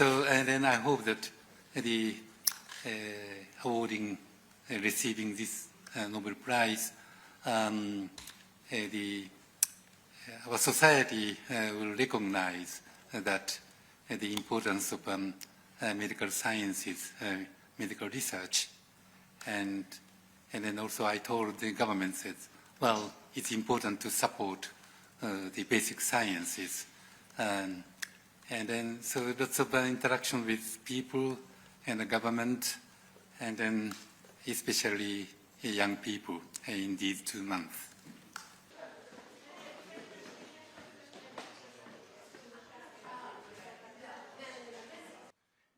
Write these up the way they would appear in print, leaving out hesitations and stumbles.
So, and then I hope that the receiving this Nobel Prize, our society will recognize that the importance of medical sciences, medical research, and then also I told the government that, well, it's important to support the basic sciences, and then so lots of interaction with people and the government, and then especially young people in these 2 months.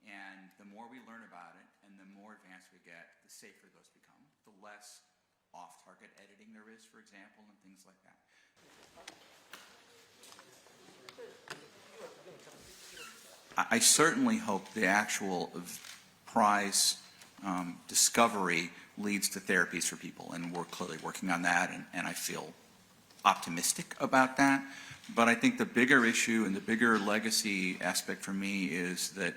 And the more we learn about it and the more advanced we get, the safer those become, the less off-target editing there is, for example, and things like that. I certainly hope the actual prize discovery leads to therapies for people, and we're clearly working on that, and I feel optimistic about that. But I think the bigger issue and the bigger legacy aspect for me is that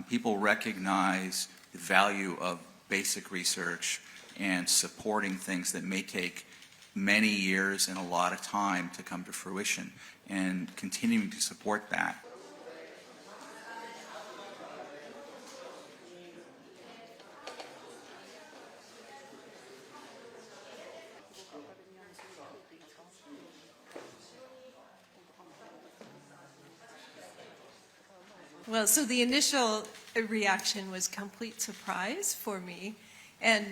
people recognize the value of basic research and supporting things that may take many years and a lot of time to come to fruition, and continuing to support that. Well, so the initial reaction was complete surprise for me. And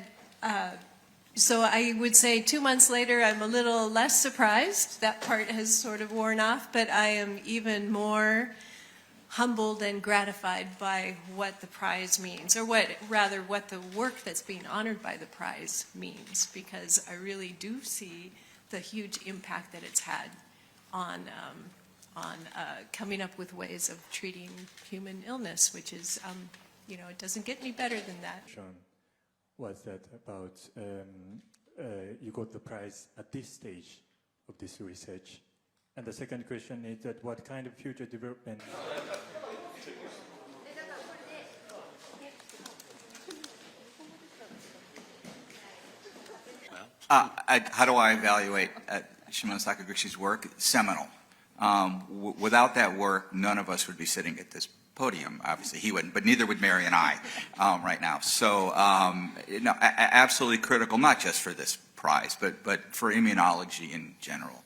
so I would say 2 months later, I'm a little less surprised. That part has sort of worn off, but I am even more humbled and gratified by what the prize means, or what the work that's being honored by the prize means, because I really do see the huge impact that it's had on coming up with ways of treating human illness, which is, it doesn't get any better than that. Was that about you got the prize at this stage of this research? And the second question is that what kind of future development? How do I evaluate Shimon Sakaguchi's work? Seminal. Without that work, none of us would be sitting at this podium. Obviously, he wouldn't, but neither would Mary and I right now. So, absolutely critical, not just for this prize, but for immunology in general.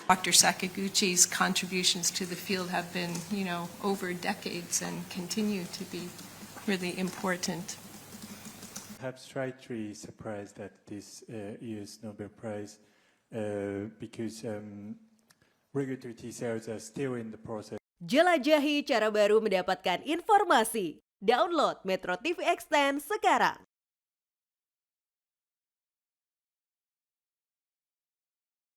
Dr. Sakaguchi's contributions to the field have been, over decades and continue to be really important. Perhaps slightly surprised at this year's Nobel Prize because regulatory T cells are still in the process. Jelajahi cara baru mendapatkan informasi. Download Metro TV Extend sekarang.